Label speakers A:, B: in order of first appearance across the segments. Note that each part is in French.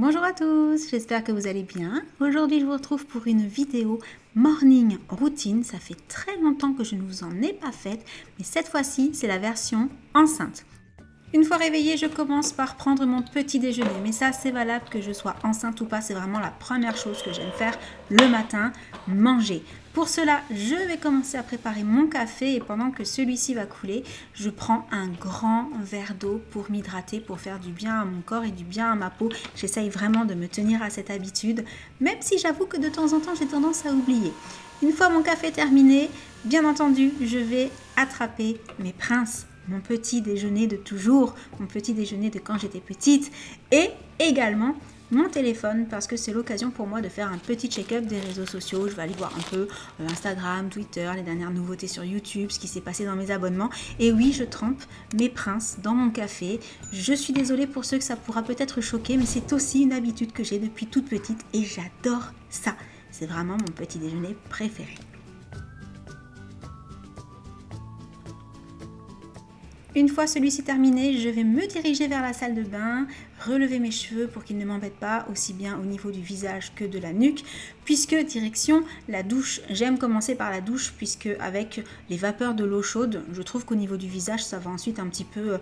A: Bonjour à tous, j'espère que vous allez bien. Aujourd'hui, je vous retrouve pour une vidéo morning routine. Ça fait très longtemps que je ne vous en ai pas faite, mais cette fois-ci, c'est la version enceinte. Une fois réveillée, je commence par prendre mon petit déjeuner. Mais ça, c'est valable que je sois enceinte ou pas. C'est vraiment la première chose que j'aime faire le matin, manger. Pour cela, je vais commencer à préparer mon café et pendant que celui-ci va couler, je prends un grand verre d'eau pour m'hydrater, pour faire du bien à mon corps et du bien à ma peau. J'essaye vraiment de me tenir à cette habitude, même si j'avoue que de temps en temps, j'ai tendance à oublier. Une fois mon café terminé, bien entendu, je vais attraper mes princes. Mon petit déjeuner de toujours, mon petit déjeuner de quand j'étais petite et également mon téléphone parce que c'est l'occasion pour moi de faire un petit check-up des réseaux sociaux. Je vais aller voir un peu Instagram, Twitter, les dernières nouveautés sur YouTube, ce qui s'est passé dans mes abonnements. Et oui, je trempe mes princes dans mon café. Je suis désolée pour ceux que ça pourra peut-être choquer, mais c'est aussi une habitude que j'ai depuis toute petite et j'adore ça. C'est vraiment mon petit déjeuner préféré. Une fois celui-ci terminé, je vais me diriger vers la salle de bain, relever mes cheveux pour qu'ils ne m'embêtent pas, aussi bien au niveau du visage que de la nuque, puisque direction la douche. J'aime commencer par la douche, puisque avec les vapeurs de l'eau chaude, je trouve qu'au niveau du visage, ça va ensuite un petit peu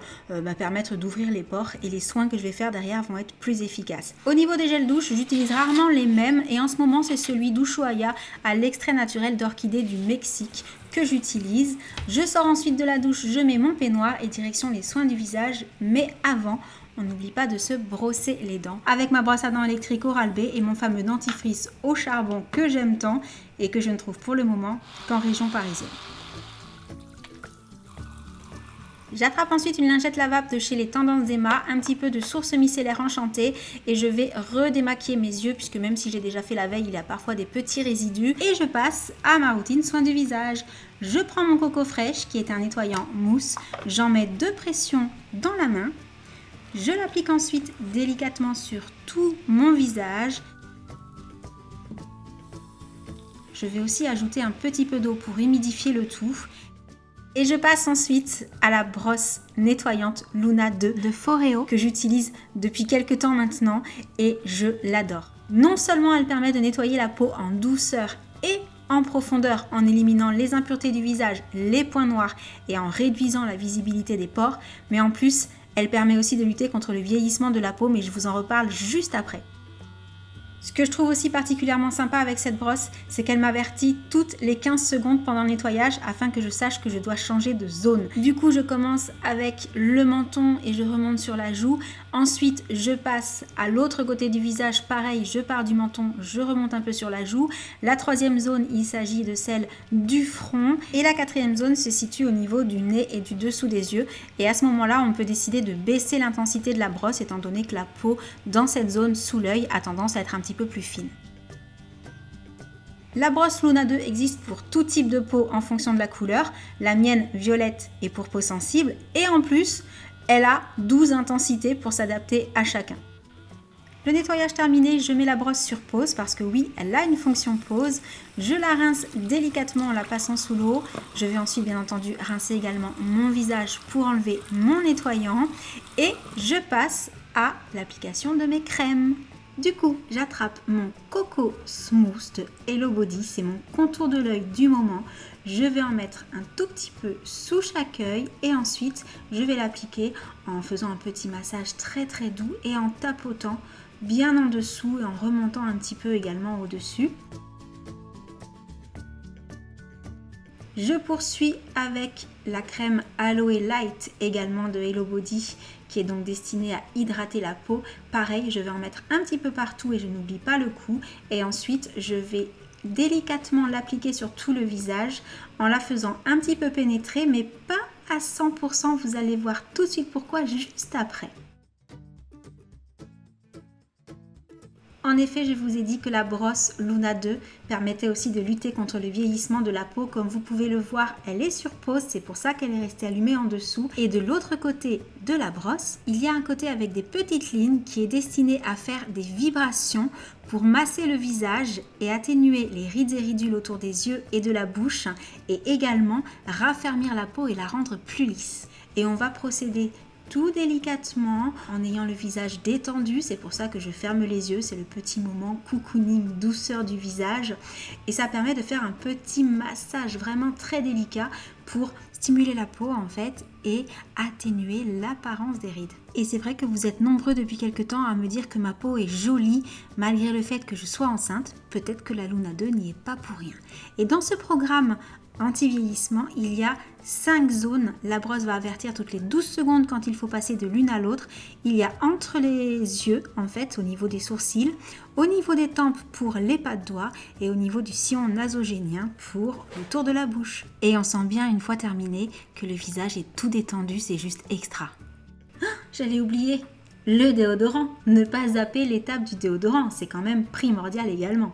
A: permettre d'ouvrir les pores et les soins que je vais faire derrière vont être plus efficaces. Au niveau des gels douche, j'utilise rarement les mêmes et en ce moment, c'est celui d'Ushuaïa à l'extrait naturel d'orchidée du Mexique que j'utilise. Je sors ensuite de la douche, je mets mon peignoir et direction les soins du visage, mais avant, on n'oublie pas de se brosser les dents avec ma brosse à dents électrique Oral-B et mon fameux dentifrice au charbon que j'aime tant et que je ne trouve pour le moment qu'en région parisienne. J'attrape ensuite une lingette lavable de chez les Tendances d'Emma, un petit peu de source micellaire enchantée et je vais redémaquiller mes yeux puisque même si j'ai déjà fait la veille, il y a parfois des petits résidus et je passe à ma routine soin du visage. Je prends mon Coco Fresh qui est un nettoyant mousse, j'en mets 2 pressions dans la main, je l'applique ensuite délicatement sur tout mon visage. Je vais aussi ajouter un petit peu d'eau pour humidifier le tout. Et je passe ensuite à la brosse nettoyante Luna 2 de Foreo que j'utilise depuis quelques temps maintenant et je l'adore. Non seulement elle permet de nettoyer la peau en douceur et en profondeur en éliminant les impuretés du visage, les points noirs et en réduisant la visibilité des pores, mais en plus elle permet aussi de lutter contre le vieillissement de la peau, mais je vous en reparle juste après. Ce que je trouve aussi particulièrement sympa avec cette brosse, c'est qu'elle m'avertit toutes les 15 secondes pendant le nettoyage afin que je sache que je dois changer de zone. Du coup, je commence avec le menton et je remonte sur la joue. Ensuite, je passe à l'autre côté du visage. Pareil, je pars du menton, je remonte un peu sur la joue. La 3e zone, il s'agit de celle du front. Et la 4e zone se situe au niveau du nez et du dessous des yeux. Et à ce moment-là, on peut décider de baisser l'intensité de la brosse étant donné que la peau dans cette zone sous l'œil a tendance à être un petit peu plus fine. La brosse Luna 2 existe pour tout type de peau en fonction de la couleur. La mienne violette est pour peau sensible et en plus, elle a 12 intensités pour s'adapter à chacun. Le nettoyage terminé, je mets la brosse sur pause parce que oui, elle a une fonction pause. Je la rince délicatement en la passant sous l'eau. Je vais ensuite bien entendu rincer également mon visage pour enlever mon nettoyant et je passe à l'application de mes crèmes. Du coup, j'attrape mon Coco Smooth de Hello Body, c'est mon contour de l'œil du moment. Je vais en mettre un tout petit peu sous chaque œil et ensuite je vais l'appliquer en faisant un petit massage très très doux et en tapotant bien en dessous et en remontant un petit peu également au-dessus. Je poursuis avec la crème Aloe Light également de Hello Body qui est donc destinée à hydrater la peau. Pareil, je vais en mettre un petit peu partout et je n'oublie pas le cou. Et ensuite, je vais délicatement l'appliquer sur tout le visage en la faisant un petit peu pénétrer, mais pas à 100%. Vous allez voir tout de suite pourquoi juste après. En effet, je vous ai dit que la brosse Luna 2 permettait aussi de lutter contre le vieillissement de la peau. Comme vous pouvez le voir, elle est sur pause, c'est pour ça qu'elle est restée allumée en dessous. Et de l'autre côté de la brosse, il y a un côté avec des petites lignes qui est destiné à faire des vibrations pour masser le visage et atténuer les rides et ridules autour des yeux et de la bouche et également raffermir la peau et la rendre plus lisse. Et on va procéder tout délicatement en ayant le visage détendu. C'est pour ça que je ferme les yeux, c'est le petit moment cocooning, douceur du visage. Et ça permet de faire un petit massage vraiment très délicat pour stimuler la peau en fait et atténuer l'apparence des rides. Et c'est vrai que vous êtes nombreux depuis quelques temps à me dire que ma peau est jolie malgré le fait que je sois enceinte. Peut-être que la Luna 2 n'y est pas pour rien. Et dans ce programme anti-vieillissement, il y a 5 zones. La brosse va avertir toutes les 12 secondes quand il faut passer de l'une à l'autre. Il y a entre les yeux, en fait, au niveau des sourcils, au niveau des tempes pour les pas de doigts et au niveau du sillon nasogénien pour le tour de la bouche. Et on sent bien, une fois terminé, que le visage est tout détendu, c'est juste extra. Ah, j'allais oublier le déodorant. Ne pas zapper l'étape du déodorant, c'est quand même primordial également.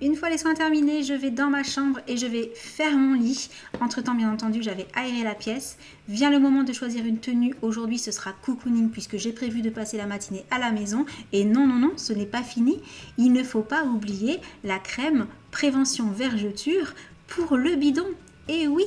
A: Une fois les soins terminés, je vais dans ma chambre et je vais faire mon lit. Entre-temps, bien entendu, j'avais aéré la pièce. Vient le moment de choisir une tenue. Aujourd'hui, ce sera cocooning puisque j'ai prévu de passer la matinée à la maison. Et non, ce n'est pas fini. Il ne faut pas oublier la crème prévention vergeture pour le bidon. Et oui!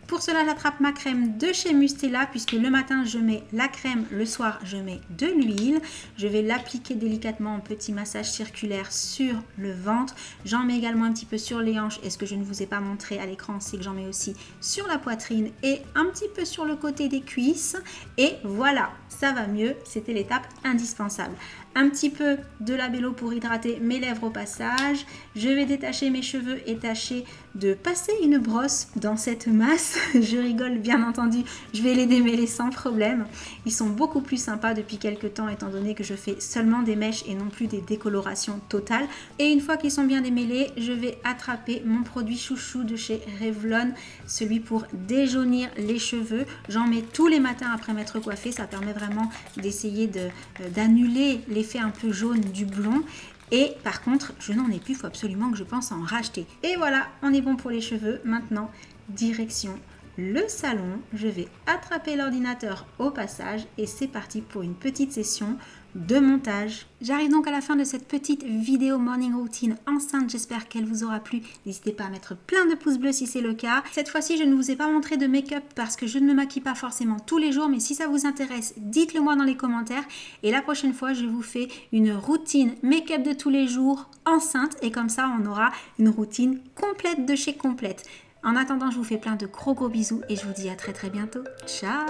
A: Pour cela, j'attrape ma crème de chez Mustela puisque le matin, je mets la crème, le soir, je mets de l'huile. Je vais l'appliquer délicatement en petit massage circulaire sur le ventre. J'en mets également un petit peu sur les hanches. Et ce que je ne vous ai pas montré à l'écran, c'est que j'en mets aussi sur la poitrine et un petit peu sur le côté des cuisses. Et voilà, ça va mieux. C'était l'étape indispensable. Un petit peu de labello pour hydrater mes lèvres au passage. Je vais détacher mes cheveux et tâcher de passer une brosse dans cette masse. Je rigole bien entendu, je vais les démêler sans problème. Ils sont beaucoup plus sympas depuis quelques temps étant donné que je fais seulement des mèches et non plus des décolorations totales. Et une fois qu'ils sont bien démêlés, je vais attraper mon produit chouchou de chez Revlon, celui pour déjaunir les cheveux. J'en mets tous les matins après m'être coiffée, ça permet vraiment d'essayer d'annuler l'effet un peu jaune du blond. Et par contre, je n'en ai plus, il faut absolument que je pense à en racheter. Et voilà, on est bon pour les cheveux. Maintenant, direction le salon. Je vais attraper l'ordinateur au passage et c'est parti pour une petite session de montage. J'arrive donc à la fin de cette petite vidéo morning routine enceinte. J'espère qu'elle vous aura plu. N'hésitez pas à mettre plein de pouces bleus si c'est le cas. Cette fois-ci, je ne vous ai pas montré de make-up parce que je ne me maquille pas forcément tous les jours. Mais si ça vous intéresse, dites-le moi dans les commentaires. Et la prochaine fois, je vous fais une routine make-up de tous les jours enceinte. Et comme ça, on aura une routine complète de chez Complète. En attendant, je vous fais plein de gros bisous et je vous dis à très bientôt. Ciao!